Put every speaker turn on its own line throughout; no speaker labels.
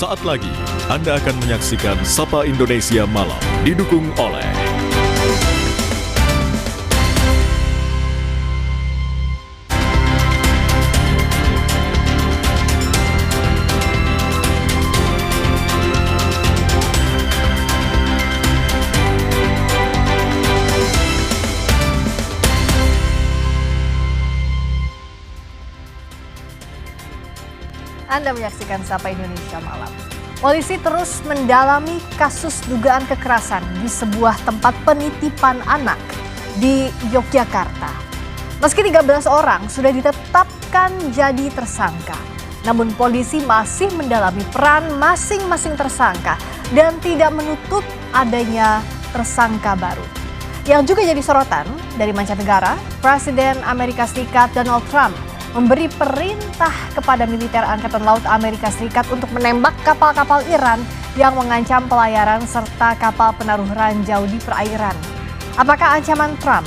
Saat lagi, Anda akan menyaksikan Sapa Indonesia Malam, didukung oleh
Anda menyaksikan Sapa Indonesia Malam. Polisi terus mendalami kasus dugaan kekerasan di sebuah tempat penitipan anak di Yogyakarta. Meski 13 orang sudah ditetapkan jadi tersangka, namun polisi masih mendalami peran masing-masing tersangka dan tidak menutup adanya tersangka baru. Yang juga jadi sorotan dari mancanegara, Presiden Amerika Serikat Donald Trump memberi perintah kepada militer Angkatan Laut Amerika Serikat untuk menembak kapal-kapal Iran yang mengancam pelayaran serta kapal penaruh ranjau di perairan. Apakah ancaman Trump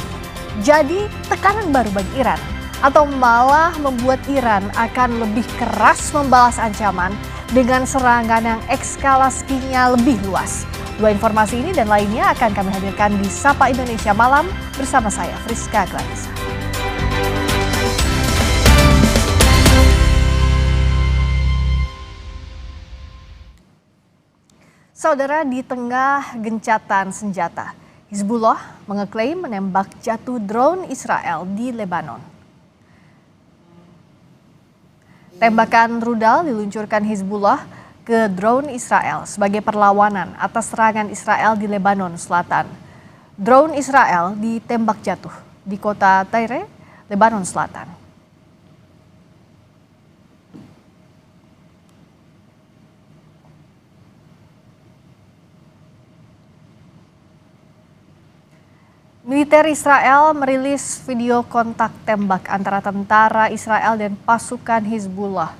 jadi tekanan baru bagi Iran atau malah membuat Iran akan lebih keras membalas ancaman dengan serangan yang eskalasinya lebih luas? Dua informasi ini dan lainnya akan kami hadirkan di Sapa Indonesia Malam bersama saya, Friska Gladisa. Saudara, di tengah gencatan senjata, Hizbullah mengeklaim menembak jatuh drone Israel di Lebanon. Tembakan rudal diluncurkan Hizbullah ke drone Israel sebagai perlawanan atas serangan Israel di Lebanon Selatan. Drone Israel ditembak jatuh di kota Tyre, Lebanon Selatan. Militer Israel merilis video kontak tembak antara tentara Israel dan pasukan Hizbullah.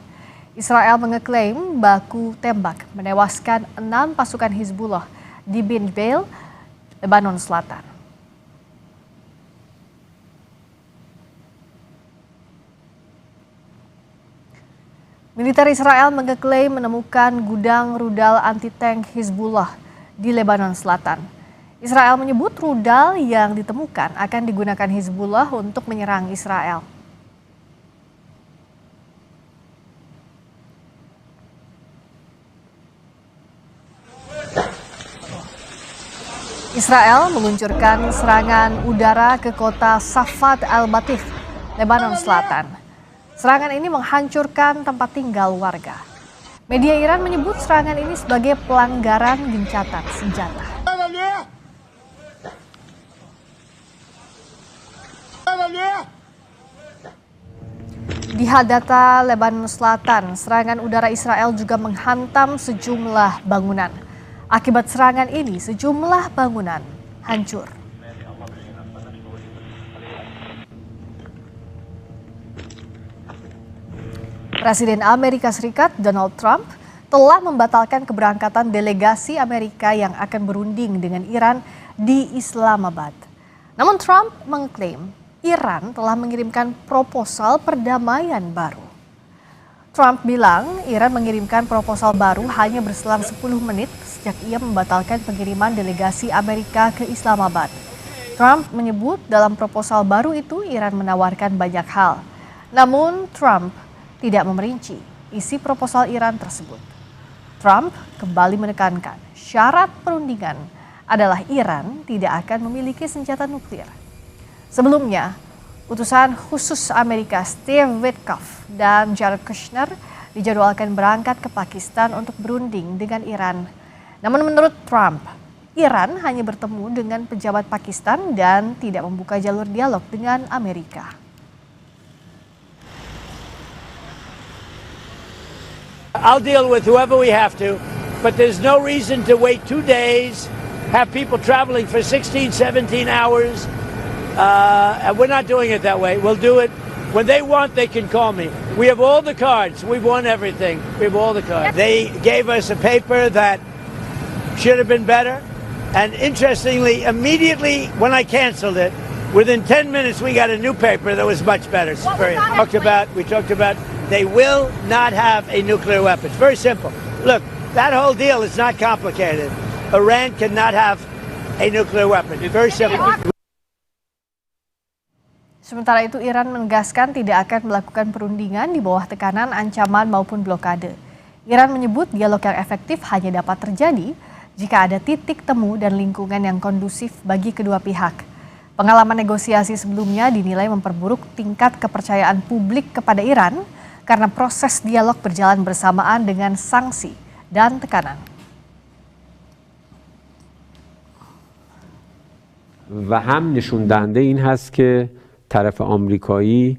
Israel mengeklaim baku tembak menewaskan 6 pasukan Hizbullah di Bin Beil, Lebanon Selatan. Militer Israel mengeklaim menemukan gudang rudal anti-tank Hizbullah di Lebanon Selatan. Israel menyebut rudal yang ditemukan akan digunakan Hizbullah untuk menyerang Israel. Israel meluncurkan serangan udara ke kota Safad al-Batif, Lebanon Selatan. Serangan ini menghancurkan tempat tinggal warga. Media Iran menyebut serangan ini sebagai pelanggaran gencatan senjata. Di Hadata, Lebanon Selatan, serangan udara Israel juga menghantam sejumlah bangunan. Akibat serangan ini, sejumlah bangunan hancur. Presiden Amerika Serikat Donald Trump telah membatalkan keberangkatan delegasi Amerika yang akan berunding dengan Iran di Islamabad. Namun Trump mengklaim Iran telah mengirimkan proposal perdamaian baru. Trump bilang Iran mengirimkan proposal baru hanya berselang 10 menit sejak ia membatalkan pengiriman delegasi Amerika ke Islamabad. Trump menyebut dalam proposal baru itu Iran menawarkan banyak hal. Namun Trump tidak memerinci isi proposal Iran tersebut. Trump kembali menekankan syarat perundingan adalah Iran tidak akan memiliki senjata nuklir. Sebelumnya, utusan khusus Amerika Steve Witkoff dan Jared Kushner dijadwalkan berangkat ke Pakistan untuk berunding dengan Iran. Namun menurut Trump, Iran hanya bertemu dengan pejabat Pakistan dan tidak membuka jalur dialog dengan Amerika.
I'll deal with whoever we have to, but there's no reason to wait 2 days, have people traveling for 16, 17 hours. We're not doing it that way. We'll do it when they want. They can call me. We have all the cards. We've won everything. We have all the cards. They gave us a paper that should have been better. And interestingly, immediately when I canceled it, within 10 minutes we got a new paper that was much better. We talked about they will not have a nuclear weapon. It's very simple. Look, That whole deal is not complicated. Iran cannot have a nuclear weapon. Very simple.
Sementara itu Iran menegaskan tidak akan melakukan perundingan di bawah tekanan ancaman maupun blokade. Iran menyebut dialog yang efektif hanya dapat terjadi jika ada titik temu dan lingkungan yang kondusif bagi kedua pihak. Pengalaman negosiasi sebelumnya dinilai memperburuk tingkat kepercayaan publik kepada Iran karena proses dialog berjalan bersamaan dengan sanksi dan tekanan.
و هم نشون دهنده این هست که طرف آمریکایی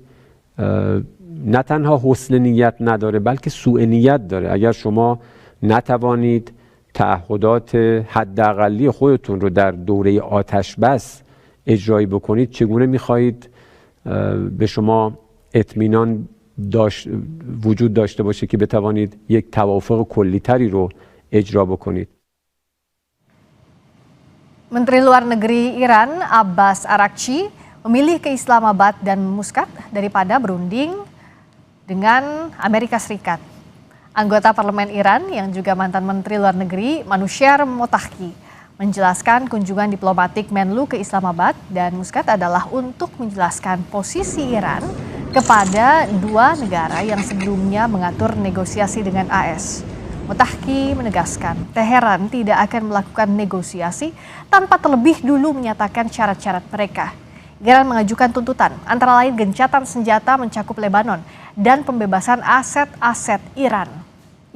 نه تنها حسن نیت نداره بلکه سوء نیت داره. اگر شما نتوانید تعهدات حداقلی خودتون رو در دوره آتش بس اجرایی بکنید چگونه میخواهید به شما اطمینان وجود داشته باشه که بتوانید یک توافق کلی‌تری رو اجرا بکنید.
Menteri Luar Negeri Iran Abbas Araghchi memilih ke Islamabad dan Muscat daripada berunding dengan Amerika Serikat. Anggota parlemen Iran yang juga mantan Menteri Luar Negeri Manouchehr Mottaki menjelaskan kunjungan diplomatik Menlu ke Islamabad dan Muscat adalah untuk menjelaskan posisi Iran kepada dua negara yang sebelumnya mengatur negosiasi dengan AS. Mottaki menegaskan Teheran tidak akan melakukan negosiasi tanpa terlebih dulu menyatakan syarat-syarat mereka. Iran mengajukan tuntutan antara lain gencatan senjata mencakup Lebanon dan pembebasan aset-aset Iran.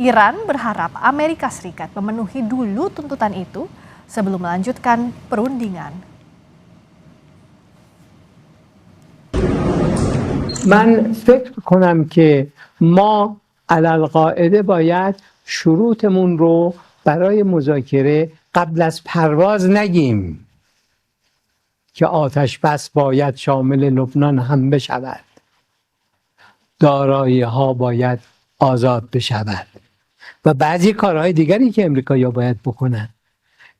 Iran berharap Amerika Serikat memenuhi dulu tuntutan itu sebelum melanjutkan perundingan.
من فکر کنم که ما علالقاعده باید شروطمون رو برای مذاکره قبل از پرواز نگیم که آتش بس باید شامل لبنان هم بشود، دارایی ها باید آزاد بشود و بعضی کارهای دیگری که امریکایی‌ها باید بکنن.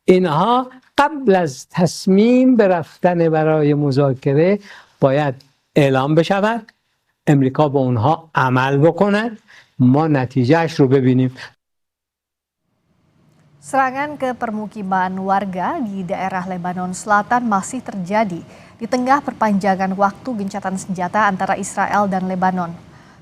اینها قبل از تصمیم به رفتن برای مذاکره باید اعلام بشود، امریکا به اونها عمل بکند، ما نتیجهش رو ببینیم.
Serangan ke permukiman warga di daerah Lebanon Selatan masih terjadi di tengah perpanjangan waktu gencatan senjata antara Israel dan Lebanon.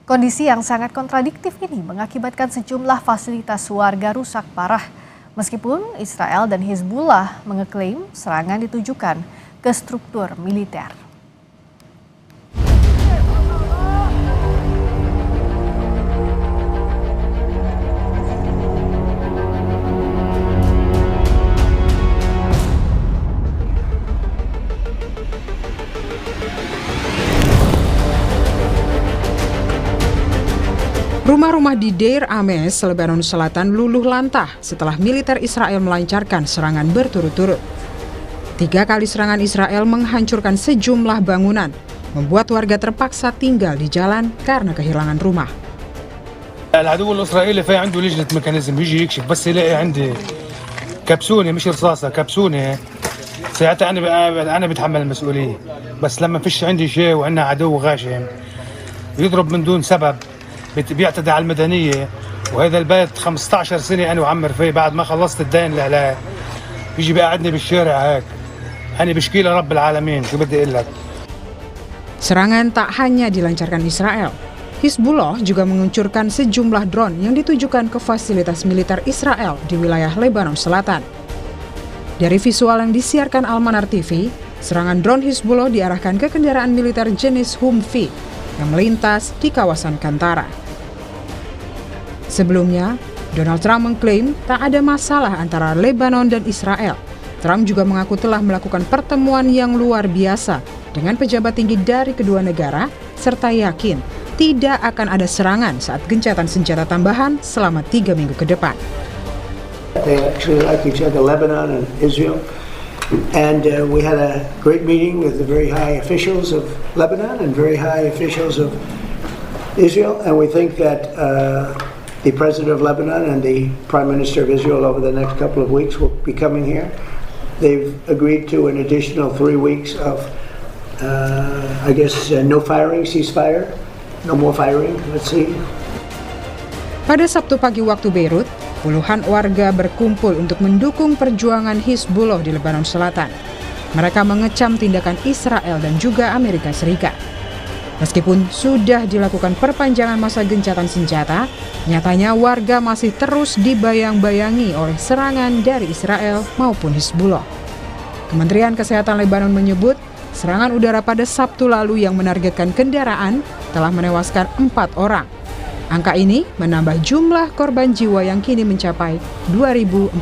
Kondisi yang sangat kontradiktif ini mengakibatkan sejumlah fasilitas warga rusak parah. Meskipun Israel dan Hizbullah mengeklaim serangan ditujukan ke struktur militer.
Rumah-rumah di Deir Ames, Lebanon Selatan luluh lantah setelah militer Israel melancarkan serangan berturut-turut. 3 kali serangan Israel menghancurkan sejumlah bangunan, membuat warga terpaksa tinggal di jalan karena kehilangan rumah.
العدو الإسرائيلي في عنده لجنة ميكانيزم بيجي يكشف بس يلاقي عندي كبسونة مش رصاصة كبسونة ساعتها أنا بتحمل المسؤولية بس لما فيش عندي شيء وعندنا عدو غاشم يضرب من دون سبب بيعتدي على المدنية وهذا البيت 15 سنة أنا وعمر فيه بعد ما خلصت الدين اللي عليه بيجي بيقعدني بالشارع هيك أنا بشكي لرب العالمين شو بدي أقول لك.
Serangan tak hanya dilancarkan Israel. Hizbullah juga meluncurkan sejumlah drone yang ditujukan ke fasilitas militer Israel di wilayah Lebanon Selatan. Dari visual yang disiarkan Al-Manar TV, serangan drone Hizbullah diarahkan ke kendaraan militer jenis Humvee yang melintas di kawasan Kantara. Sebelumnya, Donald Trump mengklaim tak ada masalah antara Lebanon dan Israel. Trump juga mengaku telah melakukan pertemuan yang luar biasa dengan pejabat tinggi dari kedua negara, serta yakin tidak akan ada serangan saat gencatan senjata tambahan selama 3 minggu ke depan.
They actually like each other, Lebanon and Israel. And we had a great meeting with the very high officials of Lebanon and very high officials of Israel. And we think that the president of Lebanon and the prime minister of Israel over the next couple of weeks will be coming here. They've agreed to an additional 3 weeks of, no firing, ceasefire. No more firing, let's see.
Pada Sabtu pagi waktu Beirut, puluhan warga berkumpul untuk mendukung perjuangan Hizbullah di Lebanon Selatan. Mereka mengecam tindakan Israel dan juga Amerika Serikat. Meskipun sudah dilakukan perpanjangan masa gencatan senjata, nyatanya warga masih terus dibayang-bayangi oleh serangan dari Israel maupun Hizbullah. Kementerian Kesehatan Lebanon menyebut serangan udara pada Sabtu lalu yang menargetkan kendaraan telah menewaskan 4 orang. Angka ini menambah jumlah korban jiwa yang kini mencapai 2.496.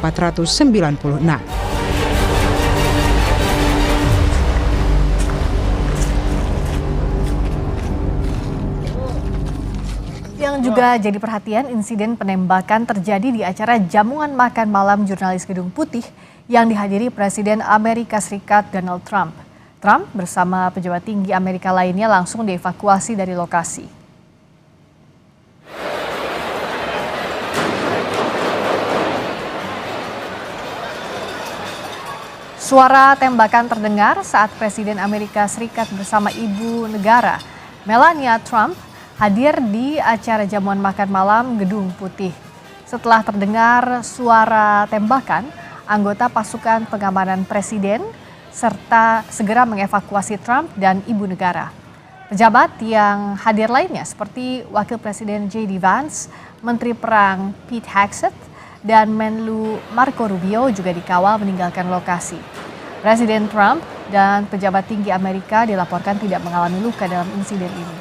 Yang juga jadi perhatian, insiden penembakan terjadi di acara jamuan makan malam jurnalis Gedung Putih yang dihadiri Presiden Amerika Serikat Donald Trump. Trump bersama pejabat tinggi Amerika lainnya langsung dievakuasi dari lokasi. Suara tembakan terdengar saat Presiden Amerika Serikat bersama ibu negara, Melania Trump, hadir di acara jamuan makan malam Gedung Putih. Setelah terdengar suara tembakan, anggota pasukan pengamanan presiden serta segera mengevakuasi Trump dan ibu negara. Pejabat yang hadir lainnya seperti Wakil Presiden J.D. Vance, Menteri Perang Pete Hegseth, dan Menlu Marco Rubio juga dikawal meninggalkan lokasi. Presiden Trump dan pejabat tinggi Amerika dilaporkan tidak mengalami luka dalam insiden ini.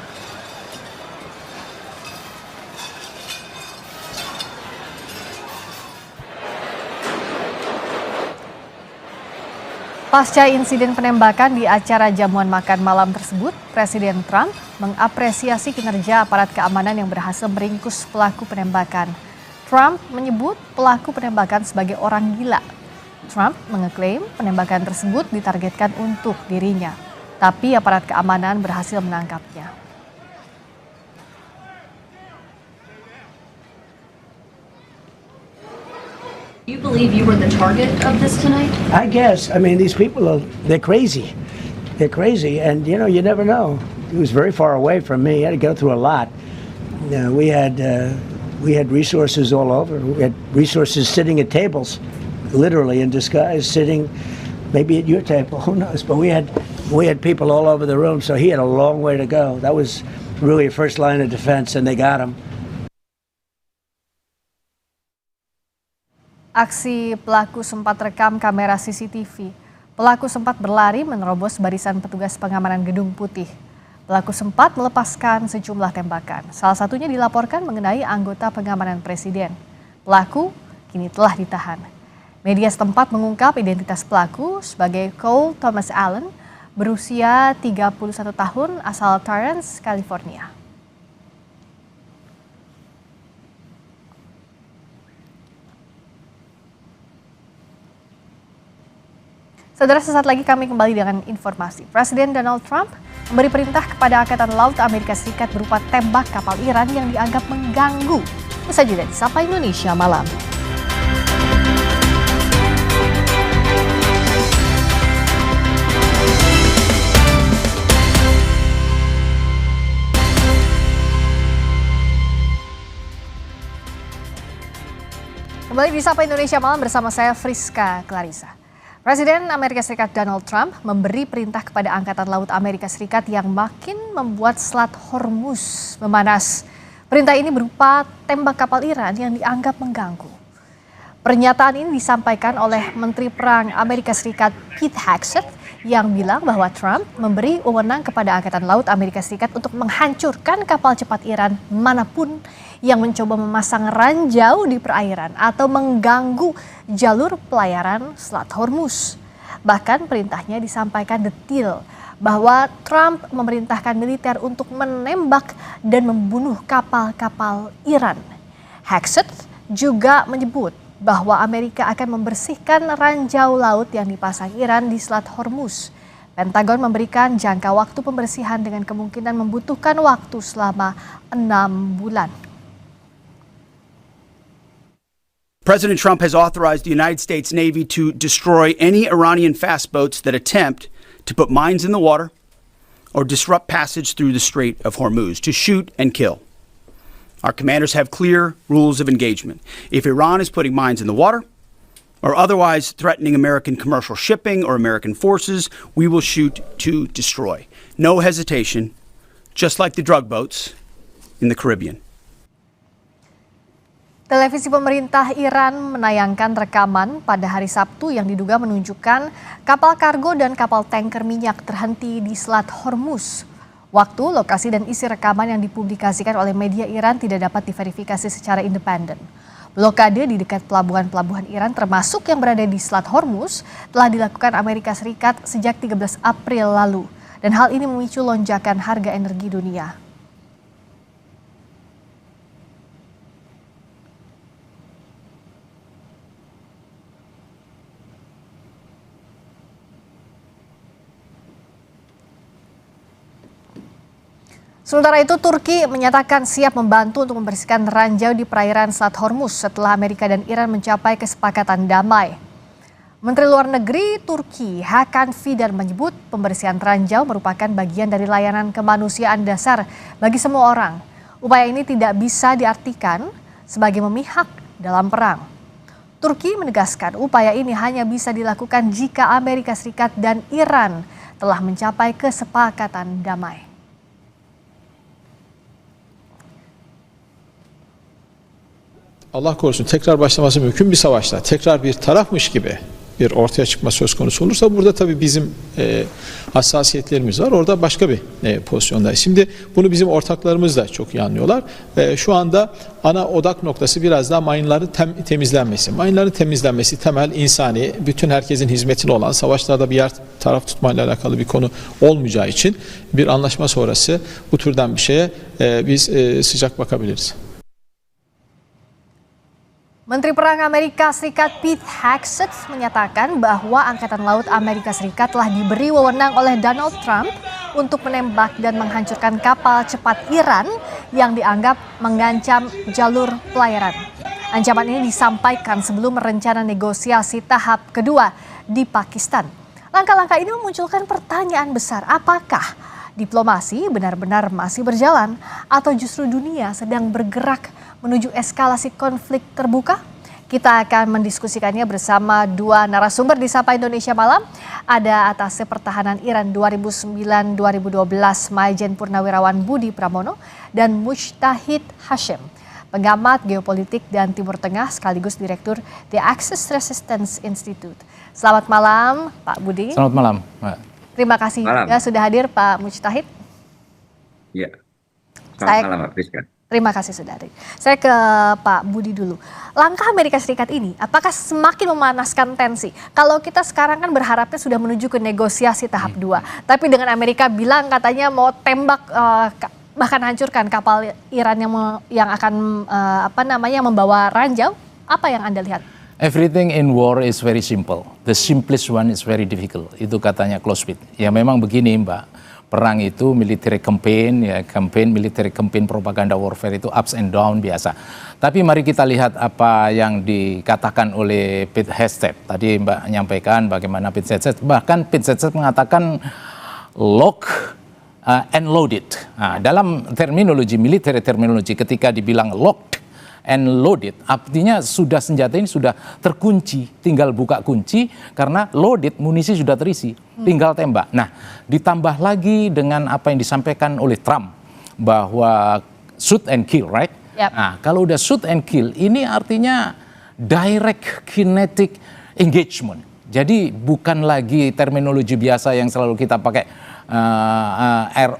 Pasca insiden penembakan di acara jamuan makan malam tersebut, Presiden Trump mengapresiasi kinerja aparat keamanan yang berhasil meringkus pelaku penembakan. Trump menyebut pelaku penembakan sebagai orang gila. Trump mengeklaim penembakan tersebut ditargetkan untuk dirinya, tapi aparat keamanan berhasil menangkapnya.
Do you believe you were the target of this tonight?
I guess. I mean, these people they're crazy. They're crazy, and you never know. He was very far away from me. He had to go through a lot. We had resources all over. We had resources sitting at tables, literally in disguise, sitting maybe at your table. Who knows? But we had people all over the room, so he had a long way to go. That was really a first line of defense, and they got him.
Aksi pelaku sempat rekam kamera CCTV. Pelaku sempat berlari menerobos barisan petugas pengamanan Gedung Putih. Pelaku sempat melepaskan sejumlah tembakan. Salah satunya dilaporkan mengenai anggota pengamanan presiden. Pelaku kini telah ditahan. Media setempat mengungkap identitas pelaku sebagai Cole Thomas Allen, berusia 31 tahun, asal Torrance, California. Saudara, sesaat lagi kami kembali dengan informasi. Presiden Donald Trump memberi perintah kepada Angkatan Laut Amerika Serikat berupa tembak kapal Iran yang dianggap mengganggu. Usai jeda di Sapa Indonesia Malam. Kembali di Sapa Indonesia Malam bersama saya Friska Clarissa. Presiden Amerika Serikat Donald Trump memberi perintah kepada Angkatan Laut Amerika Serikat yang makin membuat Selat Hormuz memanas. Perintah ini berupa tembak kapal Iran yang dianggap mengganggu. Pernyataan ini disampaikan oleh Menteri Perang Amerika Serikat Pete Hegseth yang bilang bahwa Trump memberi wewenang kepada Angkatan Laut Amerika Serikat untuk menghancurkan kapal cepat Iran manapun yang mencoba memasang ranjau di perairan atau mengganggu jalur pelayaran Selat Hormuz. Bahkan perintahnya disampaikan detil bahwa Trump memerintahkan militer untuk menembak dan membunuh kapal-kapal Iran. Hegseth juga menyebut bahwa Amerika akan membersihkan ranjau laut yang dipasang Iran di Selat Hormuz. Pentagon memberikan jangka waktu pembersihan dengan kemungkinan membutuhkan waktu selama 6 bulan.
President Trump has authorized the United States Navy to destroy any Iranian fast boats that attempt to put mines in the water or disrupt passage through the Strait of Hormuz, to shoot and kill. Our commanders have clear rules of engagement. If Iran is putting mines in the water or otherwise threatening American commercial shipping or American forces, we will shoot to destroy. No hesitation, just like the drug boats in the Caribbean.
Televisi pemerintah Iran menayangkan rekaman pada hari Sabtu yang diduga menunjukkan kapal kargo dan kapal tanker minyak terhenti di Selat Hormuz. Waktu, lokasi, dan isi rekaman yang dipublikasikan oleh media Iran tidak dapat diverifikasi secara independen. Blokade di dekat pelabuhan-pelabuhan Iran termasuk yang berada di Selat Hormuz telah dilakukan Amerika Serikat sejak 13 April lalu. Dan hal ini memicu lonjakan harga energi dunia. Sementara itu, Turki menyatakan siap membantu untuk membersihkan ranjau di perairan Selat Hormuz setelah Amerika dan Iran mencapai kesepakatan damai. Menteri Luar Negeri Turki Hakan Fidan menyebut pembersihan ranjau merupakan bagian dari layanan kemanusiaan dasar bagi semua orang. Upaya ini tidak bisa diartikan sebagai memihak dalam perang. Turki menegaskan upaya ini hanya bisa dilakukan jika Amerika Serikat dan Iran telah mencapai kesepakatan damai.
Allah korusun tekrar başlaması mümkün bir savaşta tekrar bir tarafmış gibi bir ortaya çıkma söz konusu olursa burada tabii bizim hassasiyetlerimiz var. Orada başka bir pozisyondayız. Şimdi bunu bizim ortaklarımız da çok iyi anlıyorlar. Şu anda ana odak noktası biraz daha mayınların temizlenmesi. Mayınların temizlenmesi temel insani, bütün herkesin hizmetine olan, savaşlarda bir yer taraf tutmayla alakalı bir konu olmayacağı için bir anlaşma sonrası bu türden bir şeye biz sıcak bakabiliriz.
Menteri Perang Amerika Serikat Pete Hegseth menyatakan bahwa Angkatan Laut Amerika Serikat telah diberi wewenang oleh Donald Trump untuk menembak dan menghancurkan kapal cepat Iran yang dianggap mengancam jalur pelayaran. Ancaman ini disampaikan sebelum rencana negosiasi tahap kedua di Pakistan. Langkah-langkah ini memunculkan pertanyaan besar, apakah diplomasi benar-benar masih berjalan atau justru dunia sedang bergerak menuju eskalasi konflik terbuka? Kita akan mendiskusikannya bersama dua narasumber di Sapa Indonesia Malam. Ada Atasé Pertahanan Iran 2009-2012 Majen Purnawirawan Budi Pramono dan Mujtahid Hashim, pengamat geopolitik dan Timur Tengah sekaligus Direktur The Axis Resistance Institute. Selamat malam Pak Budi.
Selamat malam Mbak.
Terima kasih juga sudah hadir Pak Mujtahid.
Iya. Selamat malam Mbak Priska.
Terima kasih sudah hadir. Saya ke Pak Budi dulu. Langkah Amerika Serikat ini apakah semakin memanaskan tensi? Kalau kita sekarang kan berharapnya sudah menuju ke negosiasi tahap 2. Tapi dengan Amerika bilang katanya mau tembak bahkan hancurkan kapal Iran yang akan membawa ranjau. Apa yang Anda lihat?
Everything in war is very simple. The simplest one is very difficult. Itu katanya Clausewitz. Ya memang begini Mbak. Perang itu military campaign, military campaign propaganda warfare itu ups and down biasa. Tapi mari kita lihat apa yang dikatakan oleh Pete Hegseth. Tadi Mbak menyampaikan bagaimana Pete Hegseth, bahkan Pete Hegseth mengatakan lock and loaded. Nah, dalam terminologi, military terminologi, ketika dibilang locked and loaded, artinya sudah senjata ini sudah terkunci, tinggal buka kunci karena loaded, munisi sudah terisi, tinggal tembak. Nah, ditambah lagi dengan apa yang disampaikan oleh Trump bahwa shoot and kill, right?
Yep.
Nah, kalau udah shoot and kill, ini artinya direct kinetic engagement. Jadi bukan lagi terminologi biasa yang selalu kita pakai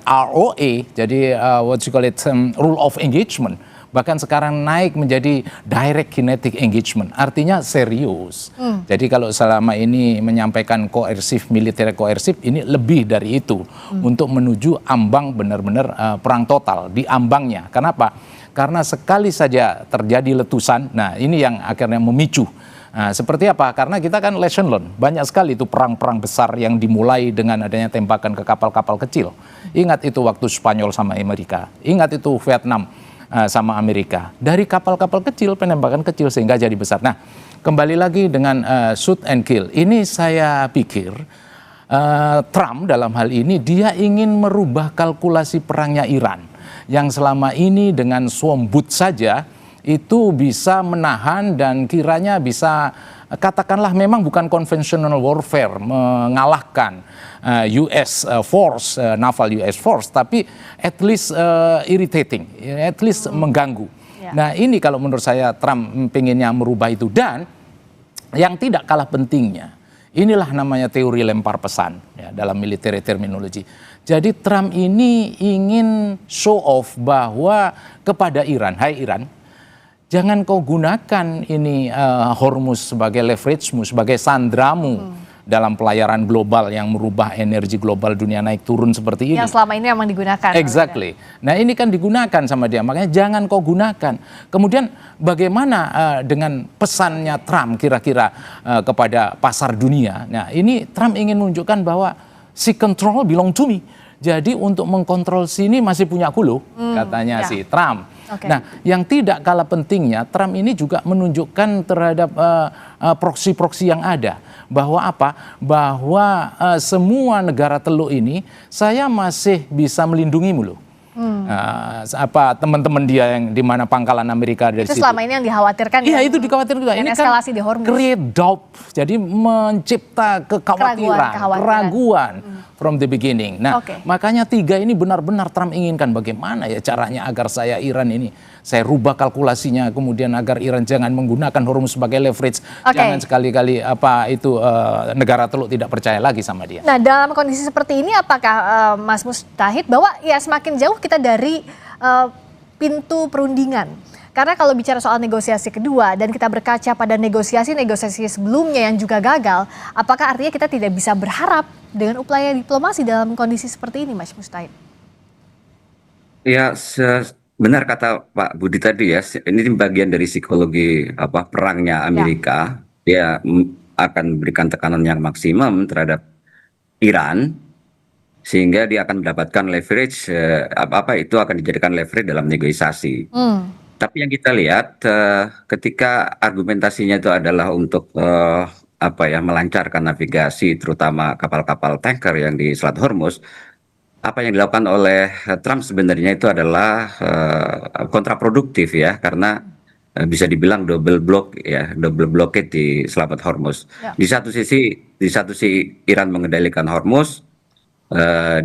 ROA, jadi what you call it, rule of engagement. Bahkan sekarang naik menjadi direct kinetic engagement, artinya serius. Jadi kalau selama ini menyampaikan koersif, militer koersif, ini lebih dari itu untuk menuju ambang benar-benar perang total di ambangnya. Kenapa? Karena sekali saja terjadi letusan, nah ini yang akhirnya memicu. Nah, seperti apa? Karena kita kan lesson learned, banyak sekali itu perang-perang besar yang dimulai dengan adanya tembakan ke kapal-kapal kecil. Ingat itu waktu Spanyol sama Amerika, ingat itu Vietnam sama Amerika. Dari kapal-kapal kecil, penembakan kecil sehingga jadi besar. Nah, kembali lagi dengan shoot and kill. Ini saya pikir Trump dalam hal ini dia ingin merubah kalkulasi perangnya Iran. yang selama ini dengan swombut saja itu bisa menahan dan kiranya bisa katakanlah memang bukan conventional warfare mengalahkan US force, naval US force, tapi at least irritating, at least mengganggu. Nah ini kalau menurut saya Trump pengennya merubah itu, dan yang tidak kalah pentingnya, inilah namanya teori lempar pesan ya, dalam military terminology. Jadi Trump ini ingin show off bahwa kepada Iran, hai Iran, jangan kau gunakan ini Hormuz sebagai leveragemu, sebagai sandramu dalam pelayaran global yang merubah energi global dunia naik turun seperti ini.
Yang selama ini memang digunakan.
Exactly. Nah ini kan digunakan sama dia, makanya jangan kau gunakan. Kemudian bagaimana dengan pesannya Trump kira-kira kepada pasar dunia? Nah ini Trump ingin menunjukkan bahwa si control belong to me. Jadi untuk mengkontrol sini masih punya aku, katanya si Trump.
Okay.
Nah, yang tidak kalah pentingnya, Trump ini juga menunjukkan terhadap proksi-proksi yang ada. Bahwa apa? Bahwa semua negara teluk ini, saya masih bisa melindungimu loh. Teman-teman dia yang di mana pangkalan Amerika dari
itu
situ.
selama ini yang dikhawatirkan.
Iya, itu dikhawatirkan juga. Ini
eskalasi
kan
di Hormuz.
Create doubt, jadi mencipta keraguan from the beginning. Nah, makanya 3 ini benar-benar Trump inginkan bagaimana ya caranya agar saya Iran ini, saya rubah kalkulasinya, kemudian agar Iran jangan menggunakan Hormuz sebagai leverage, jangan sekali-kali negara teluk tidak percaya lagi sama dia.
Nah, dalam kondisi seperti ini apakah Mas Mustahid bahwa ya semakin jauh kita dari pintu perundingan? Karena kalau bicara soal negosiasi kedua dan kita berkaca pada negosiasi sebelumnya yang juga gagal, apakah artinya kita tidak bisa berharap dengan upaya diplomasi dalam kondisi seperti ini, Mas Mustahid?
Ya, benar kata Pak Budi tadi ya, ini bagian dari psikologi perangnya Amerika. Dia akan memberikan tekanan yang maksimum terhadap Iran, sehingga dia akan mendapatkan leverage, itu akan dijadikan leverage dalam negosiasi. Tapi yang kita lihat ketika argumentasinya itu adalah untuk melancarkan navigasi, terutama kapal-kapal tanker yang di Selat Hormuz, apa yang dilakukan oleh Trump sebenarnya itu adalah kontraproduktif ya, karena bisa dibilang double blockade di Selat Hormuz. Di satu sisi Iran mengendalikan Hormuz,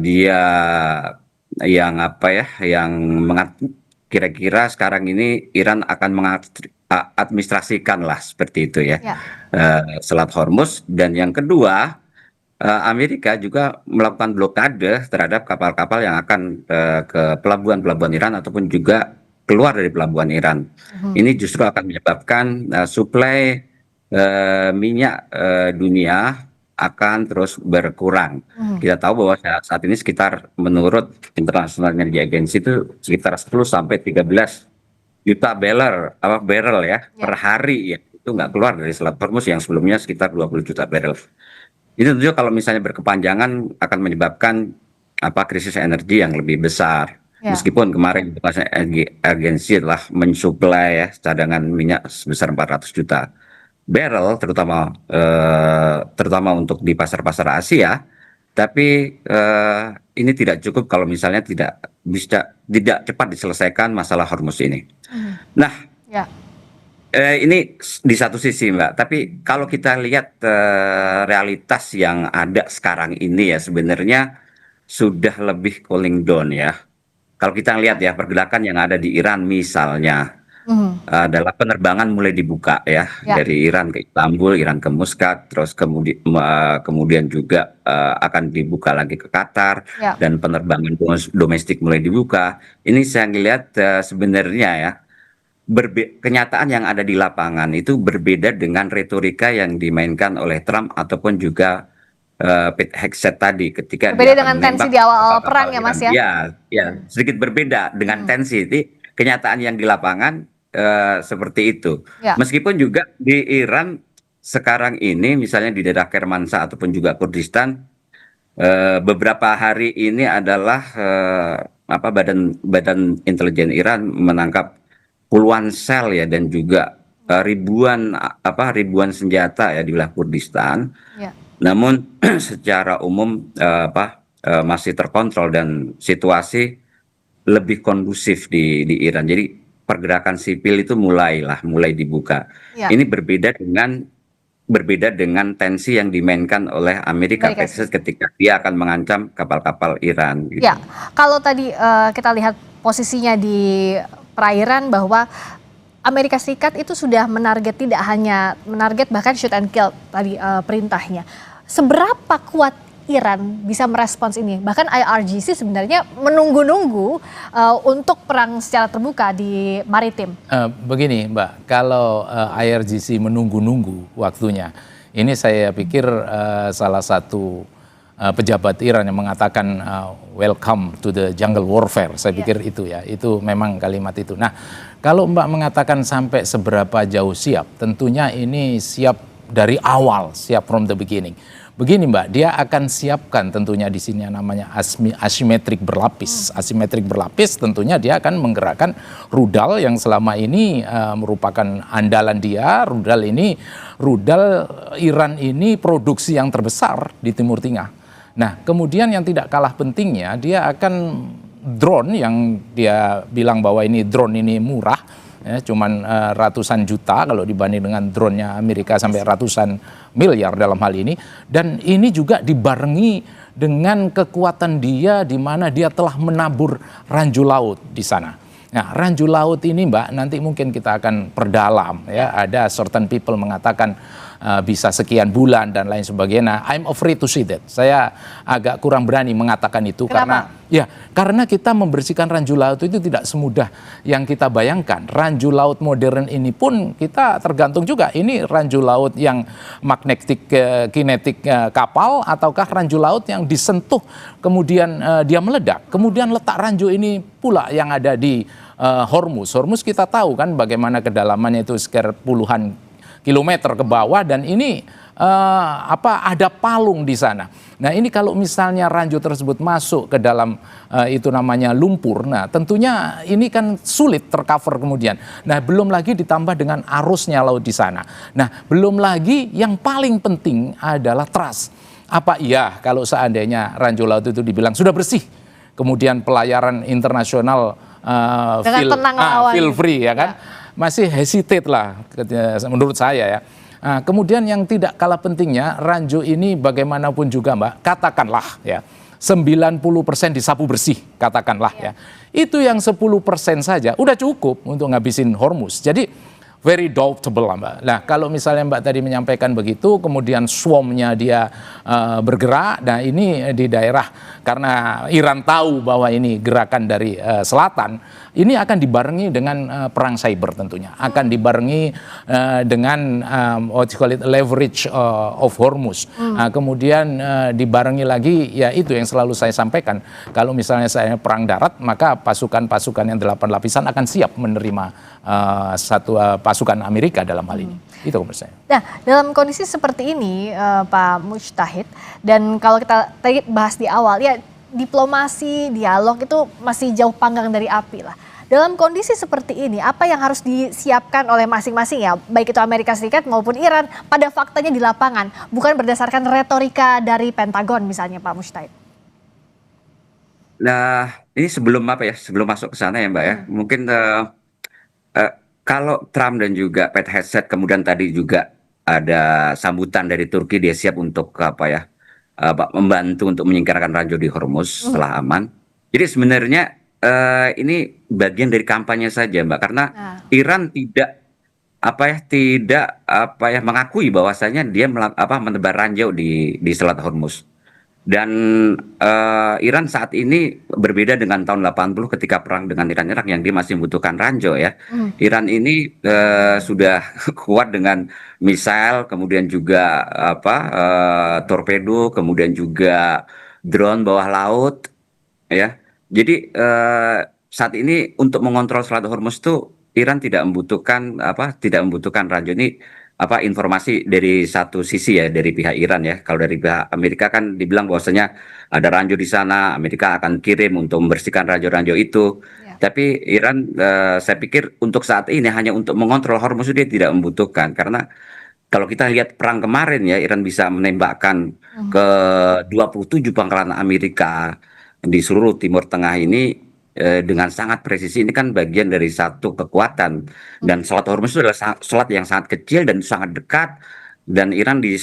dia yang kira-kira sekarang ini Iran akan mengadministrasikan lah seperti itu ya, Selat Hormuz. Dan yang kedua, Amerika juga melakukan blokade terhadap kapal-kapal yang akan ke pelabuhan-pelabuhan Iran ataupun juga keluar dari pelabuhan Iran. Ini justru akan menyebabkan suplai minyak dunia akan terus berkurang. Kita tahu bahwa saat ini sekitar menurut International Energy Agency itu sekitar 10 sampai 13 juta barrel ya per hari ya, itu nggak keluar dari Selat Hormuz yang sebelumnya sekitar 20 juta barrel. Itu tentu kalau misalnya berkepanjangan akan menyebabkan krisis energi yang lebih besar. Meskipun kemarin International Energy Agency telah mensuplai ya cadangan minyak sebesar 400 juta barrel, terutama untuk di pasar-pasar Asia, tapi ini tidak cukup kalau misalnya tidak cepat diselesaikan masalah Hormuz ini. Nah, ini di satu sisi Mbak, tapi kalau kita lihat realitas yang ada sekarang ini ya sebenarnya sudah lebih cooling down ya. Kalau kita lihat ya pergerakan yang ada di Iran misalnya, adalah penerbangan mulai dibuka ya, dari Iran ke Istanbul, Iran ke Muscat, terus kemudian juga akan dibuka lagi ke Qatar, dan penerbangan domestik mulai dibuka. Ini saya lihat sebenarnya ya kenyataan yang ada di lapangan itu berbeda dengan retorika yang dimainkan oleh Trump ataupun juga Pete Hegseth tadi ketika
berbeda dengan tensi di awal-awal perang ya Mas ya?
Ya, sedikit berbeda dengan tensi. Ini kenyataan yang di lapangan seperti itu. Meskipun juga di Iran sekarang ini misalnya di daerah Kermanshah ataupun juga Kurdistan, beberapa hari ini adalah badan intelijen Iran menangkap puluhan sel ya dan juga ribuan senjata ya di wilayah Kurdistan. Namun secara umum masih terkontrol dan situasi lebih kondusif di Iran. Jadi pergerakan sipil itu mulai dibuka.
Ya.
Ini berbeda dengan tensi yang dimainkan oleh Amerika Serikat ketika dia akan mengancam kapal-kapal Iran. Gitu.
Ya, kalau tadi kita lihat posisinya di perairan bahwa Amerika Serikat itu sudah menarget, tidak hanya menarget, bahkan shoot and kill tadi perintahnya. Seberapa kuat Iran bisa merespons ini? Bahkan IRGC sebenarnya menunggu-nunggu untuk perang secara terbuka di maritim.
Begini Mbak, kalau IRGC menunggu-nunggu waktunya, ini saya pikir salah satu pejabat Iran yang mengatakan welcome to the jungle warfare, saya pikir itu ya, itu memang kalimat itu. Nah, kalau Mbak mengatakan sampai seberapa jauh siap, tentunya ini siap dari awal, siap from the beginning. Begini Mbak, dia akan siapkan tentunya di sini yang namanya asimetrik berlapis. Asimetrik berlapis tentunya dia akan menggerakkan rudal yang selama ini merupakan andalan dia. Rudal Iran ini produksi yang terbesar di Timur Tengah. Nah, kemudian yang tidak kalah pentingnya, dia akan drone yang dia bilang bahwa ini drone ini murah. Ya, cuman ratusan juta kalau dibanding dengan drone-nya Amerika sampai ratusan miliar dalam hal ini, dan ini juga dibarengi dengan kekuatan dia di mana dia telah menabur ranjau laut di sana. Nah, ranjau laut ini Mbak, nanti mungkin kita akan perdalam ya. Ada certain people mengatakan bisa sekian bulan dan lain sebagainya. I'm afraid to see that. Saya agak kurang berani mengatakan itu.
Kenapa?
Karena kita membersihkan ranjau laut itu tidak semudah yang kita bayangkan. Ranjau laut modern ini pun kita tergantung juga. Ini ranjau laut yang magnetik kinetik kapal, ataukah ranjau laut yang disentuh kemudian dia meledak. Kemudian letak ranjau ini pula yang ada di Hormuz. Hormuz kita tahu kan bagaimana kedalamannya itu sekitar puluhan kilometer ke bawah, dan ini ada palung di sana. Nah, ini kalau misalnya ranjau tersebut masuk ke dalam itu namanya lumpur, nah tentunya ini kan sulit tercover kemudian. Nah, belum lagi ditambah dengan arusnya laut di sana. Nah, belum lagi yang paling penting adalah trust. Apa iya kalau seandainya ranjau laut itu dibilang sudah bersih, kemudian pelayaran internasional feel free ya kan? Masih hesitate lah menurut saya ya. Nah, kemudian yang tidak kalah pentingnya, ranjau ini bagaimanapun juga Mbak, katakanlah ya 90% disapu bersih, katakanlah ya. Itu yang 10% saja udah cukup untuk ngabisin Hormuz. Jadi very doubtable lah Mbak. Nah, kalau misalnya Mbak tadi menyampaikan begitu, kemudian swarm-nya dia bergerak, nah ini di daerah, karena Iran tahu bahwa ini gerakan dari selatan, ini akan dibarengi dengan perang cyber tentunya, akan dibarengi dengan leverage of Hormuz. Kemudian dibarengi lagi, ya itu yang selalu saya sampaikan, kalau misalnya saya perang darat, maka pasukan-pasukan yang 8 lapisan akan siap menerima satu pasukan Amerika dalam hal ini. Itu menurut saya.
Nah, dalam kondisi seperti ini Pak Mujtahid, dan kalau kita tadi bahas di awal, ya diplomasi, dialog itu masih jauh panggang dari api lah. Dalam kondisi seperti ini, apa yang harus disiapkan oleh masing-masing ya, baik itu Amerika Serikat maupun Iran, pada faktanya di lapangan, bukan berdasarkan retorika dari Pentagon misalnya Pak Mujtahid?
Nah, ini sebelum masuk ke sana ya Mbak ya, mungkin kalau Trump dan juga Pete Hegseth kemudian tadi juga ada sambutan dari Turki, dia siap untuk membantu untuk menyingkirkan ranjau di Hormuz setelah aman. Jadi sebenarnya ini bagian dari kampanye saja Mbak, karena Iran tidak mengakui bahwasanya dia menebar ranjau di Selat Hormuz. Dan Iran saat ini berbeda dengan tahun 80 ketika perang dengan Iran-Irak yang dia masih membutuhkan ranjau ya. Iran ini sudah kuat dengan misail, kemudian juga torpedo, kemudian juga drone bawah laut ya. Jadi saat ini untuk mengontrol Selat Hormuz itu Iran tidak membutuhkan ranjau. Ini informasi dari satu sisi ya, dari pihak Iran ya. Kalau dari pihak Amerika kan dibilang bahwasanya ada ranjau di sana, Amerika akan kirim untuk membersihkan ranjau-ranjau itu. Tapi Iran saya pikir untuk saat ini hanya untuk mengontrol Hormuz dia tidak membutuhkan, karena kalau kita lihat perang kemarin ya, Iran bisa menembakkan ke 27 pangkalan Amerika di seluruh Timur Tengah ini dengan sangat presisi. Ini kan bagian dari satu kekuatan, dan Selat Hormuz itu adalah selat yang sangat kecil dan sangat dekat. Dan Iran di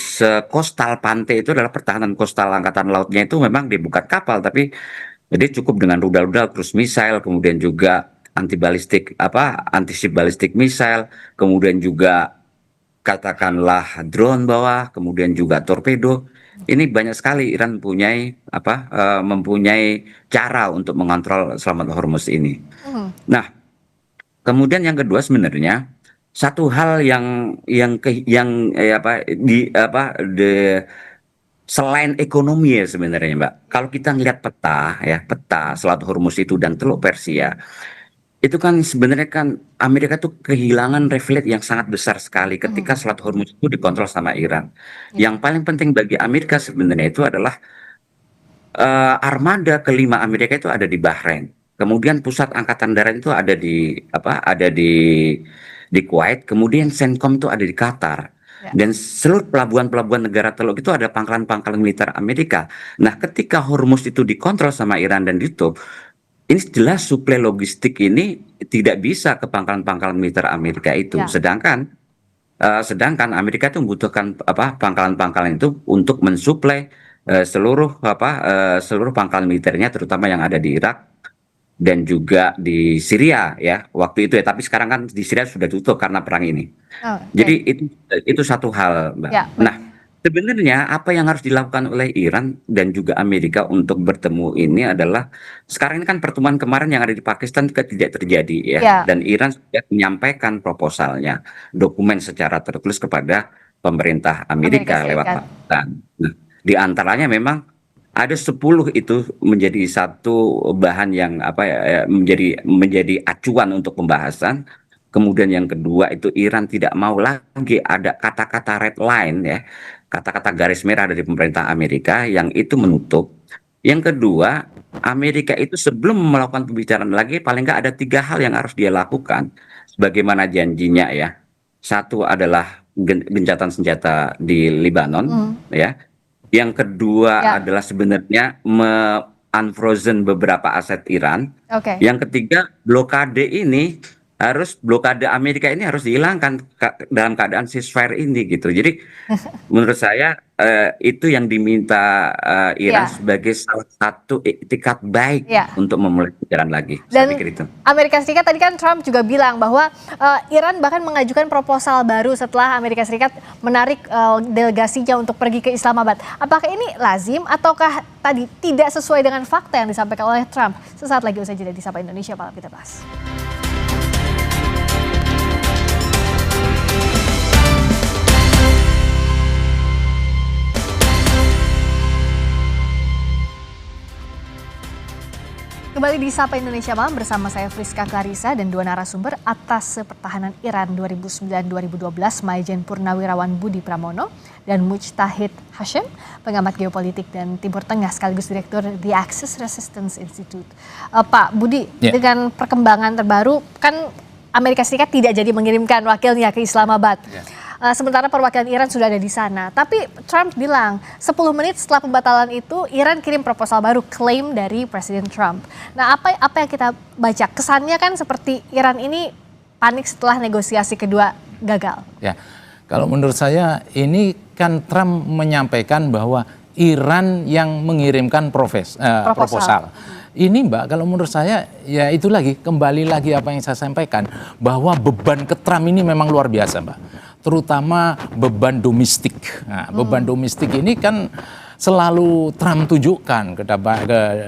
kostal pantai itu adalah pertahanan kostal angkatan lautnya itu memang dia bukan kapal, tapi dia cukup dengan rudal-rudal, cruise missile, kemudian juga anti-ship ballistic missile, kemudian juga katakanlah drone bawah, kemudian juga torpedo. Ini banyak sekali Iran mempunyai cara untuk mengontrol Selat Hormuz ini. Nah, kemudian yang kedua sebenarnya satu hal selain ekonomi ya sebenarnya, Mbak. Kalau kita ngelihat peta Selat Hormuz itu dan Teluk Persia, itu kan sebenarnya kan Amerika tuh kehilangan refleks yang sangat besar sekali ketika Selat Hormuz itu dikontrol sama Iran. Yang paling penting bagi Amerika sebenarnya itu adalah armada kelima Amerika itu ada di Bahrain. Kemudian pusat angkatan darat itu ada di Kuwait, kemudian CENTCOM itu ada di Qatar. Dan seluruh pelabuhan-pelabuhan negara Teluk itu ada pangkalan-pangkalan militer Amerika. Nah, ketika Hormuz itu dikontrol sama Iran dan ditutup, ini jelas suplai logistik ini tidak bisa ke pangkalan-pangkalan militer Amerika itu. Sedangkan Amerika itu membutuhkan pangkalan-pangkalan itu untuk mensuplai seluruh pangkalan militernya, terutama yang ada di Irak dan juga di Syria ya waktu itu ya, tapi sekarang kan di Syria sudah tutup karena perang ini. Jadi itu satu hal, Mbak. Nah, sebenarnya apa yang harus dilakukan oleh Iran dan juga Amerika untuk bertemu ini adalah, sekarang ini kan pertemuan kemarin yang ada di Pakistan juga tidak terjadi ya, dan Iran sudah menyampaikan proposalnya, dokumen secara tertulis kepada pemerintah Amerika lewat Pakistan. Nah, di antaranya memang ada 10 itu menjadi satu bahan yang menjadi acuan untuk pembahasan. Kemudian yang kedua itu Iran tidak mau lagi ada kata-kata red line ya, kata-kata garis merah dari pemerintah Amerika yang itu menutup. Yang kedua, Amerika itu sebelum melakukan pembicaraan lagi paling nggak ada 3 hal yang harus dia lakukan sebagaimana janjinya ya. Satu adalah gencatan senjata di Lebanon ya. Yang kedua adalah sebenarnya unfrozen beberapa aset Iran. Yang ketiga, blokade Amerika ini harus dihilangkan dalam keadaan ceasefire ini gitu. Jadi menurut saya itu yang diminta Iran sebagai salah satu itikat baik untuk memulai pembicaraan lagi.
Dan
saya pikir itu.
Amerika Serikat tadi kan Trump juga bilang bahwa Iran bahkan mengajukan proposal baru setelah Amerika Serikat menarik delegasinya untuk pergi ke Islamabad. Apakah ini lazim ataukah tadi tidak sesuai dengan fakta yang disampaikan oleh Trump? Sesaat lagi usai jeda di Sapa Indonesia Malam kita bahas. Kembali di Sapa Indonesia Malam bersama saya Friska Clarissa dan 2 narasumber atas pertahanan Iran 2009-2012, Maijen Purnawirawan Budi Pramono dan Mujtahid Hashim, pengamat geopolitik dan Timur Tengah sekaligus Direktur The Axis Resistance Institute. Pak Budi, dengan perkembangan terbaru kan Amerika Serikat tidak jadi mengirimkan wakilnya ke Islamabad. Sementara perwakilan Iran sudah ada di sana. Tapi Trump bilang 10 menit setelah pembatalan itu Iran kirim proposal baru, klaim dari Presiden Trump. Nah, apa yang kita baca? Kesannya kan seperti Iran ini panik setelah negosiasi kedua gagal. Ya,
kalau menurut saya ini kan Trump menyampaikan bahwa Iran yang mengirimkan proposal. Ini Mbak, kalau menurut saya ya itu kembali lagi apa yang saya sampaikan, bahwa beban ke Trump ini memang luar biasa Mbak. Terutama beban domestik. Nah, beban domestik ini kan selalu Trump tunjukkan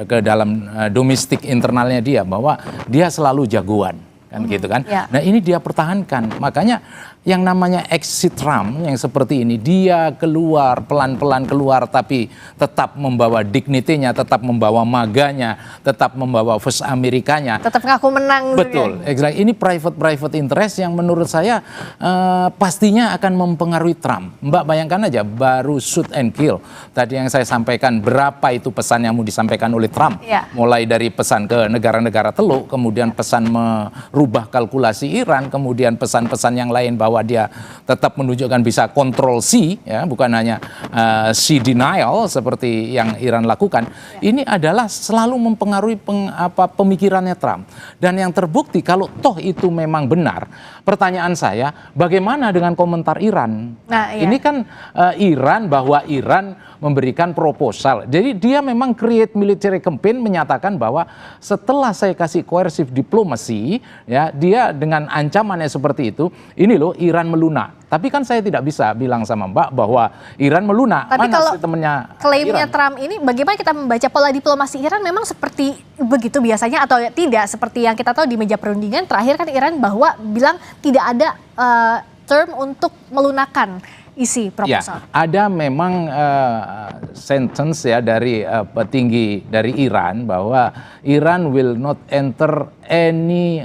ke dalam domestik internalnya dia bahwa dia selalu jagoan. Kan gitu kan. Nah, ini dia pertahankan. Makanya yang namanya exit Trump yang seperti ini, dia keluar pelan-pelan keluar tapi tetap membawa dignity-nya, tetap membawa maganya, tetap membawa first Amerikanya,
tetap ngaku menang.
Betul, exactly. Ini private interest yang menurut saya pastinya akan mempengaruhi Trump. Mbak bayangkan aja, baru shoot and kill tadi yang saya sampaikan, berapa itu pesan yang mau disampaikan oleh Trump, mulai dari pesan ke negara-negara Teluk, kemudian pesan rubah kalkulasi Iran, kemudian pesan-pesan yang lain bahwa dia tetap menunjukkan bisa kontrol C, ya, bukan hanya C denial seperti yang Iran lakukan. Ini adalah selalu mempengaruhi pemikirannya Trump. Dan yang terbukti kalau toh itu memang benar, pertanyaan saya, bagaimana dengan komentar Iran?
Nah, iya.
Ini kan Iran, bahwa Iran memberikan proposal. Jadi dia memang create military campaign, menyatakan bahwa setelah saya kasih coercive diplomacy, ya, dia dengan ancamannya seperti itu, ini loh Iran melunak. Tapi kan saya tidak bisa bilang sama Mbak bahwa Iran melunak.
Tapi
mana
kalau
statementnya
klaimnya
Iran?
Trump ini, bagaimana kita membaca pola diplomasi Iran memang seperti begitu biasanya atau tidak seperti yang kita tahu di meja perundingan terakhir kan Iran bahwa bilang tidak ada term untuk melunakkan isi proposal.
Ya, ada memang sentence ya dari petinggi dari Iran bahwa Iran will not enter any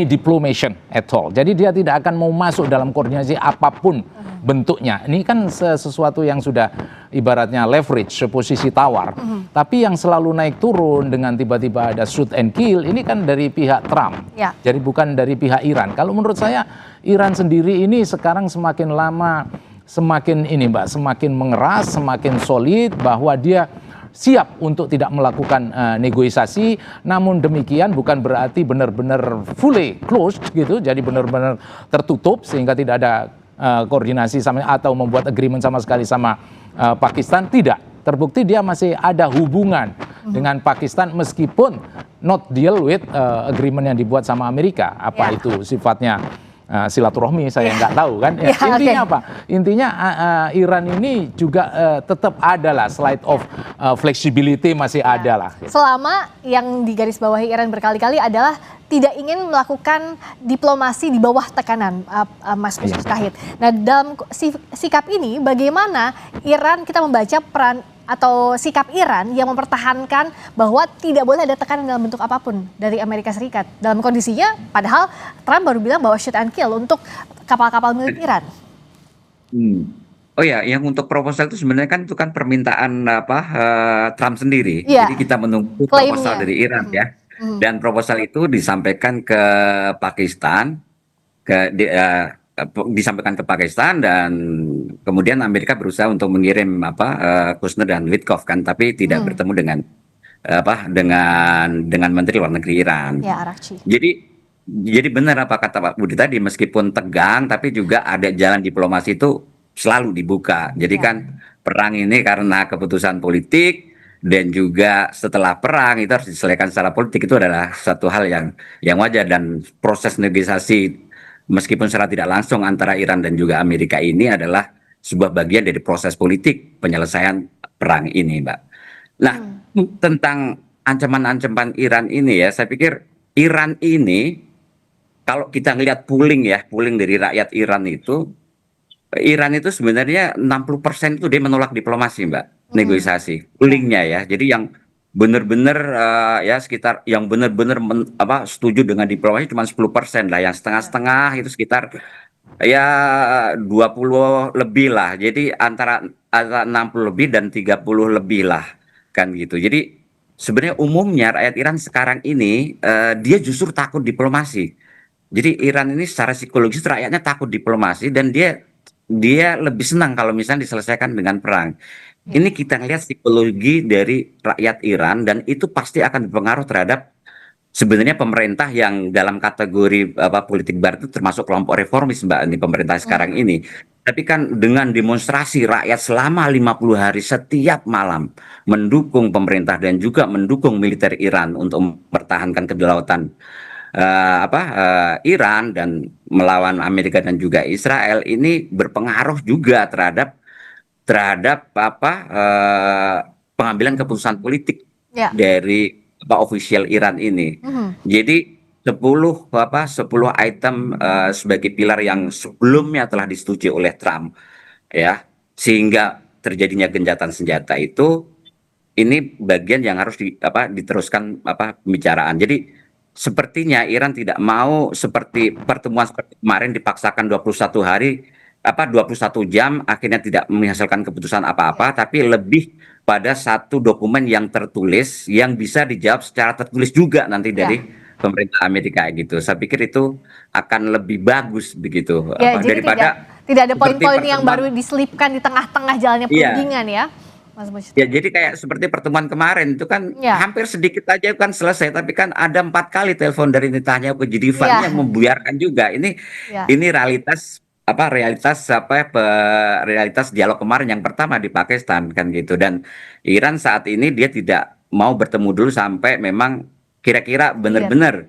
diplomation at all. Jadi dia tidak akan mau masuk dalam koordinasi apapun bentuknya. Ini kan sesuatu yang sudah ibaratnya leverage, posisi tawar. Tapi yang selalu naik turun dengan tiba-tiba ada shoot and kill, ini kan dari pihak Trump.
Ya.
Jadi bukan dari pihak Iran. Kalau menurut saya Iran sendiri ini sekarang semakin lama semakin ini Mbak, semakin mengeras, semakin solid bahwa dia siap untuk tidak melakukan negosiasi. Namun demikian bukan berarti benar-benar fully closed gitu, jadi benar-benar tertutup sehingga tidak ada koordinasi sama atau membuat agreement sama sekali sama Pakistan. Tidak, terbukti dia masih ada hubungan dengan Pakistan meskipun not deal with agreement yang dibuat sama Amerika. Apa itu sifatnya silaturahmi, saya nggak tahu kan. Ya, intinya apa? Intinya Iran ini juga tetap ada lah, slide of flexibility masih ada lah.
Selama yang digarisbawahi Iran berkali-kali adalah tidak ingin melakukan diplomasi di bawah tekanan, Mas Mustahid. Nah, dalam sikap ini bagaimana Iran kita membaca peran atau sikap Iran yang mempertahankan bahwa tidak boleh ada tekanan dalam bentuk apapun dari Amerika Serikat. Dalam kondisinya, padahal Trump baru bilang bahwa shoot and kill untuk kapal-kapal milik Iran.
Oh ya, yang untuk proposal itu sebenarnya kan itu kan permintaan Trump sendiri.
Iya.
Jadi kita menunggu
Klaimnya
proposal dari Iran ya. Dan proposal itu disampaikan ke Pakistan, disampaikan ke Pakistan dan kemudian Amerika berusaha untuk mengirim Kushner dan Witkoff kan, tapi tidak bertemu dengan Menteri Luar Negeri Iran.
Ya, Arakci.
Jadi benar apa kata Pak Budi tadi, meskipun tegang tapi juga ada jalan diplomasi itu selalu dibuka. Jadi kan perang ini karena keputusan politik dan juga setelah perang itu harus diselesaikan secara politik, itu adalah satu hal yang wajar, dan proses negosiasi meskipun secara tidak langsung antara Iran dan juga Amerika ini adalah sebuah bagian dari proses politik penyelesaian perang ini, Mbak. Nah, tentang ancaman-ancaman Iran ini ya, saya pikir Iran ini kalau kita ngelihat polling dari rakyat Iran itu sebenarnya 60% itu dia menolak diplomasi, Mbak, negosiasi. Pollingnya ya, jadi yang benar-benar sekitar yang benar-benar setuju dengan diplomasi cuma 10% lah, yang setengah-setengah itu sekitar 20 lebih lah. Jadi antara 60 lebih dan 30 lebih lah kan gitu. Jadi sebenarnya umumnya rakyat Iran sekarang ini dia justru takut diplomasi. Jadi Iran ini secara psikologis rakyatnya takut diplomasi dan dia lebih senang kalau misalnya diselesaikan dengan perang. Ini kita lihat psikologi dari rakyat Iran dan itu pasti akan berpengaruh terhadap sebenarnya pemerintah yang dalam kategori politik barat itu termasuk kelompok reformis, Mbak, ini pemerintah sekarang ini. Tapi kan dengan demonstrasi rakyat selama 50 hari setiap malam mendukung pemerintah dan juga mendukung militer Iran untuk mempertahankan kedaulatan Iran dan melawan Amerika dan juga Israel, ini berpengaruh juga terhadap pengambilan keputusan politik dari official Iran ini. Jadi 10 item sebagai pilar yang sebelumnya telah disetujui oleh Trump ya, sehingga terjadinya gencatan senjata itu, ini bagian yang harus diteruskan pembicaraan. Jadi sepertinya Iran tidak mau seperti pertemuan seperti kemarin dipaksakan 21 hari 21 jam akhirnya tidak menghasilkan keputusan apa-apa, tapi lebih pada satu dokumen yang tertulis yang bisa dijawab secara tertulis juga nanti dari pemerintah Amerika gitu. Saya pikir itu akan lebih bagus begitu
Ya, jadi
daripada
tidak ada
seperti
poin-poin yang
pertemuan.
baru diselipkan di tengah-tengah jalannya
Iya.
perundingan ya, Mas Mujtahid.
Ya, jadi kayak seperti pertemuan kemarin itu kan
Ya.
hampir sedikit aja kan selesai, tapi kan ada 4 kali telepon dari Netanyahu ke Jidivan
Ya.
yang membiarkan juga. Ini
Ya.
realitas realitas dialog kemarin yang pertama di Pakistan kan gitu. Dan Iran saat ini dia tidak mau bertemu dulu sampai memang kira-kira benar-benar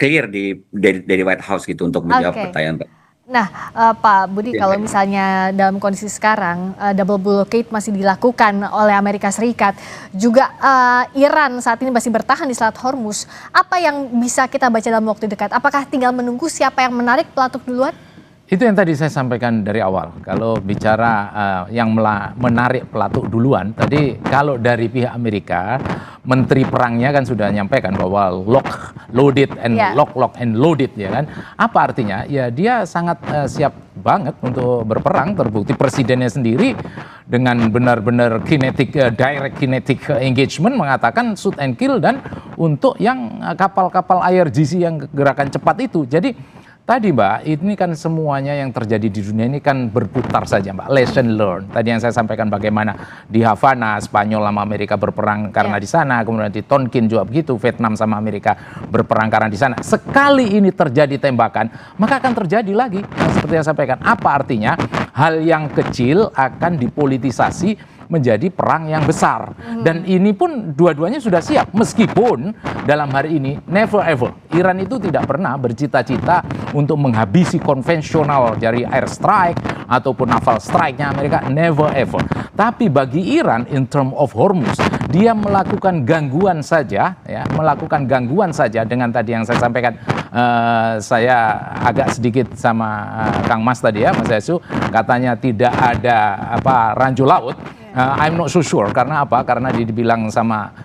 clear dari White House gitu untuk menjawab
Oke.
pertanyaan.
Nah, Pak Budi,
Ya.
kalau misalnya dalam kondisi sekarang double blockade masih dilakukan oleh Amerika Serikat, juga Iran saat ini masih bertahan di Selat Hormuz, apa yang bisa kita baca dalam waktu dekat? Apakah tinggal menunggu siapa yang menarik pelatuk duluan?
Itu yang tadi saya sampaikan dari awal. Kalau bicara yang menarik pelatuk duluan, tadi kalau dari pihak Amerika, Menteri Perangnya kan sudah menyampaikan bahwa lock, loaded, and lock and loaded, ya kan. Apa artinya? Ya dia sangat siap banget untuk berperang. Terbukti presidennya sendiri dengan benar-benar direct kinetic engagement mengatakan shoot and kill, dan untuk yang kapal-kapal IRGC yang gerakan cepat itu. Jadi tadi Mbak, ini kan semuanya yang terjadi di dunia ini kan berputar saja Mbak, lesson learned. Tadi yang saya sampaikan bagaimana di Havana, Spanyol sama Amerika berperang karena di sana, kemudian di Tonkin juga begitu, Vietnam sama Amerika berperang karena di sana. Sekali ini terjadi tembakan, maka akan terjadi lagi. Nah, seperti yang saya sampaikan, apa artinya? Hal yang kecil akan dipolitisasi menjadi perang yang besar. Dan ini pun dua-duanya sudah siap, meskipun dalam hari ini never ever Iran itu tidak pernah bercita-cita untuk menghabisi konvensional dari air strike ataupun naval strike-nya Amerika, never ever. Tapi bagi Iran in term of Hormuz, dia melakukan gangguan saja, ya, melakukan gangguan saja dengan tadi yang saya sampaikan. Saya agak sedikit sama Kang Mas tadi ya, Mas Yesu, katanya tidak ada ranjau laut. I'm not so sure. Karena apa? Karena dibilang sama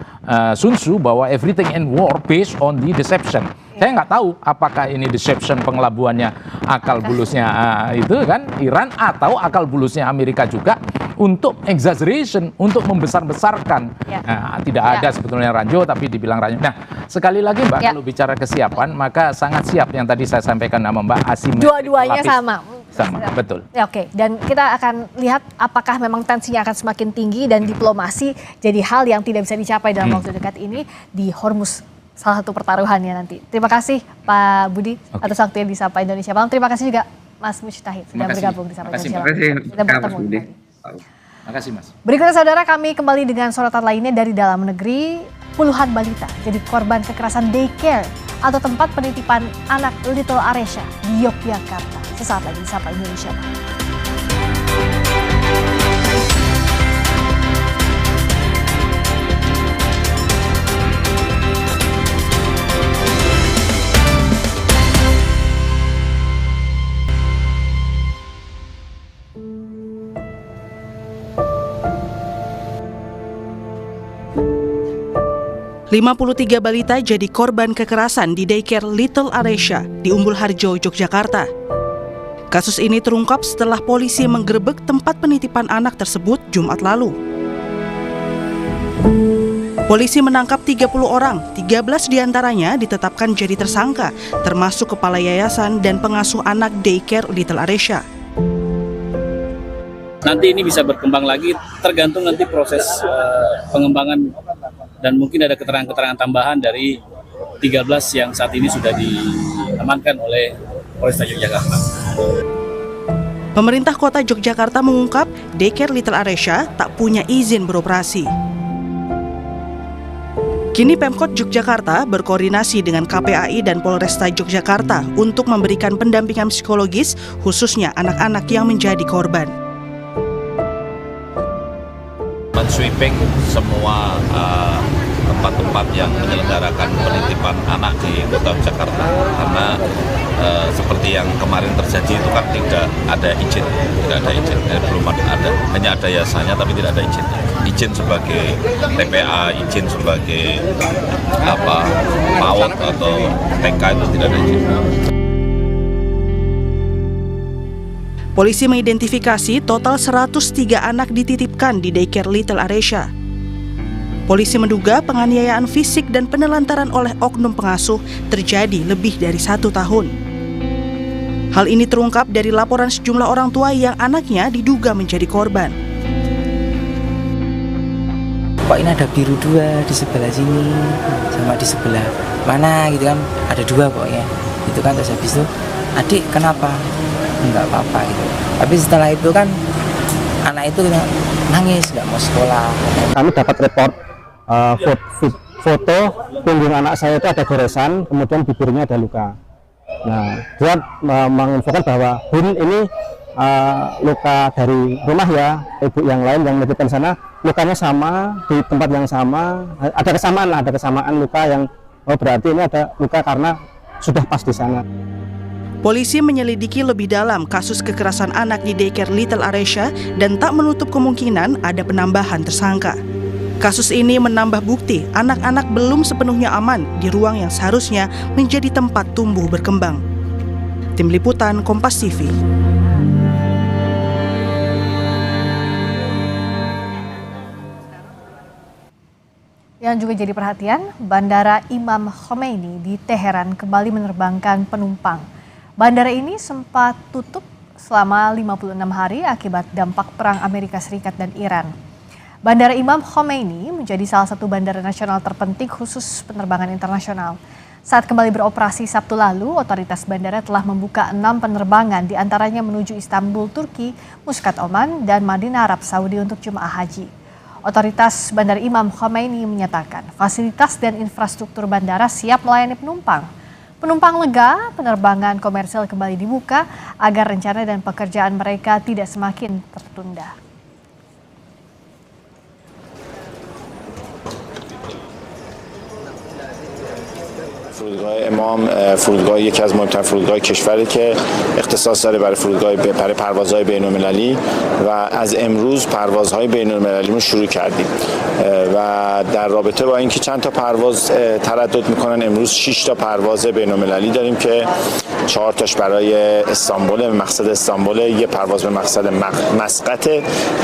Sun Tzu bahwa everything in war based on the deception. Saya nggak tahu apakah ini deception, pengelabuannya akal bulusnya itu kan Iran, atau akal bulusnya Amerika juga untuk exaggeration, untuk membesar-besarkan. Tidak ada sebetulnya ranjau, tapi dibilang ranjau. Nah, sekali lagi Mbak, kalau bicara kesiapan, maka sangat siap yang tadi saya sampaikan sama Mbak, asimetrik.
Dua-duanya sama.
Sama, betul.
Ya, oke, dan kita akan lihat apakah memang tensinya akan semakin tinggi dan diplomasi jadi hal yang tidak bisa dicapai dalam waktu dekat ini di Hormuz, salah satu pertaruhannya nanti. Terima kasih Pak Budi atas waktunya di Sapa Indonesia Malam. Terima kasih juga Mas Mujtahid sudah bergabung di Sapa Indonesia Malam. Kita bertemu lagi.
Terima kasih Mas.
Berikutnya saudara, kami kembali dengan sorotan lainnya dari dalam negeri. Puluhan balita jadi korban kekerasan daycare atau tempat penitipan anak Little Aresya di Yogyakarta. Sesaat lagi di Sapa Indonesia Malam.
.53 balita jadi korban kekerasan di daycare Little Aresya di Umbul Harjo, Yogyakarta. Kasus ini terungkap setelah polisi menggerebek tempat penitipan anak tersebut Jumat lalu. Polisi menangkap 30 orang, 13 diantaranya ditetapkan jadi tersangka, termasuk kepala yayasan dan pengasuh anak daycare Little Aresya.
Nanti ini bisa berkembang lagi, tergantung nanti proses pengembangan, dan mungkin ada keterangan-keterangan tambahan dari 13 yang saat ini sudah diamankan oleh Polresta Yogyakarta.
Pemerintah Kota Yogyakarta mengungkap daycare Little Aresya tak punya izin beroperasi. Kini Pemkot Yogyakarta berkoordinasi dengan KPAI dan Polresta Yogyakarta untuk memberikan pendampingan psikologis khususnya anak-anak yang menjadi korban.
Men-sweeping semua tempat-tempat yang menyelenggarakan penitipan anak di Kota Jakarta, karena seperti yang kemarin terjadi itu kan tidak ada izin, belum ada, hanya ada yayasannya tapi tidak ada izin. Izin sebagai TPA, izin sebagai PAUD atau TK itu tidak ada izin.
Polisi mengidentifikasi total 103 anak dititipkan di daycare Little Aresya. Polisi menduga penganiayaan fisik dan penelantaran oleh oknum pengasuh terjadi lebih dari 1 tahun. Hal ini terungkap dari laporan sejumlah orang tua yang anaknya diduga menjadi korban.
Kok ini ada biru 2 di sebelah sini sama di sebelah mana gitu kan, ada 2 pokoknya. Itu kan terus habis itu, adik kenapa? Enggak apa-apa gitu. Tapi setelah itu kan anak itu nangis, nggak mau sekolah.
Kami dapat report foto punggung anak saya itu ada goresan, kemudian bibirnya ada luka. Nah, dia menginfokan bahwa Bun ini luka dari rumah ya, ibu yang lain yang menitipkan sana, lukanya sama di tempat yang sama, ada kesamaan luka yang berarti ini ada luka karena sudah pas di sana.
Polisi menyelidiki lebih dalam kasus kekerasan anak di daycare Little Aresha dan tak menutup kemungkinan ada penambahan tersangka. Kasus ini menambah bukti anak-anak belum sepenuhnya aman di ruang yang seharusnya menjadi tempat tumbuh berkembang. Tim Liputan Kompas TV.
Yang juga jadi perhatian, Bandara Imam Khomeini di Teheran kembali menerbangkan penumpang. Bandara ini sempat tutup selama 56 hari akibat dampak perang Amerika Serikat dan Iran. Bandara Imam Khomeini menjadi salah satu bandara nasional terpenting khusus penerbangan internasional. Saat kembali beroperasi Sabtu lalu, otoritas bandara telah membuka 6 penerbangan diantaranya menuju Istanbul, Turki, Muscat, Oman, dan Madinah, Arab Saudi untuk jemaah haji. Otoritas Bandara Imam Khomeini menyatakan fasilitas dan infrastruktur bandara siap melayani penumpang. Penumpang lega, penerbangan komersial kembali dibuka agar rencana dan pekerjaan mereka tidak semakin tertunda.
فرودگاه امام فرودگاه یکی از مهمترین فرودگاه کشوره که اختصاص داره برای پروازهای بین‌المللی و از امروز پروازهای بین‌المللی رو شروع کردیم و در رابطه با اینکه چند تا پرواز تردد میکنن امروز 6 تا پرواز بین‌المللی داریم که 4 تاش برای استانبول، مقصد استانبول، یه پرواز به مقصد مسقط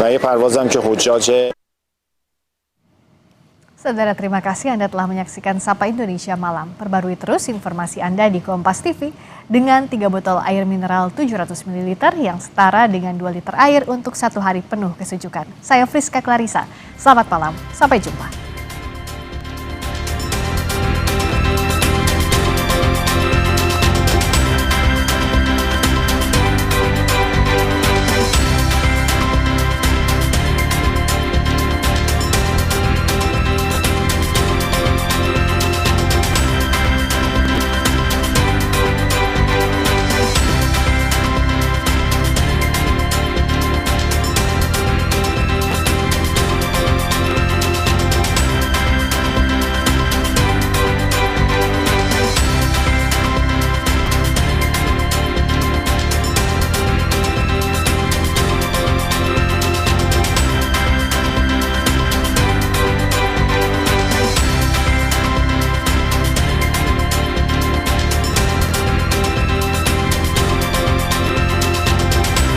و یه پرواز هم که حجاج.
Saudara, terima kasih Anda telah menyaksikan Sapa Indonesia Malam. Perbarui terus informasi Anda di Kompas TV dengan 3 botol air mineral 700 ml yang setara dengan 2 liter air untuk 1 hari penuh kesejukan. Saya Friska Clarissa, selamat malam, sampai jumpa.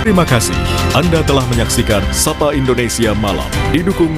Terima kasih Anda telah menyaksikan Sapa Indonesia Malam didukung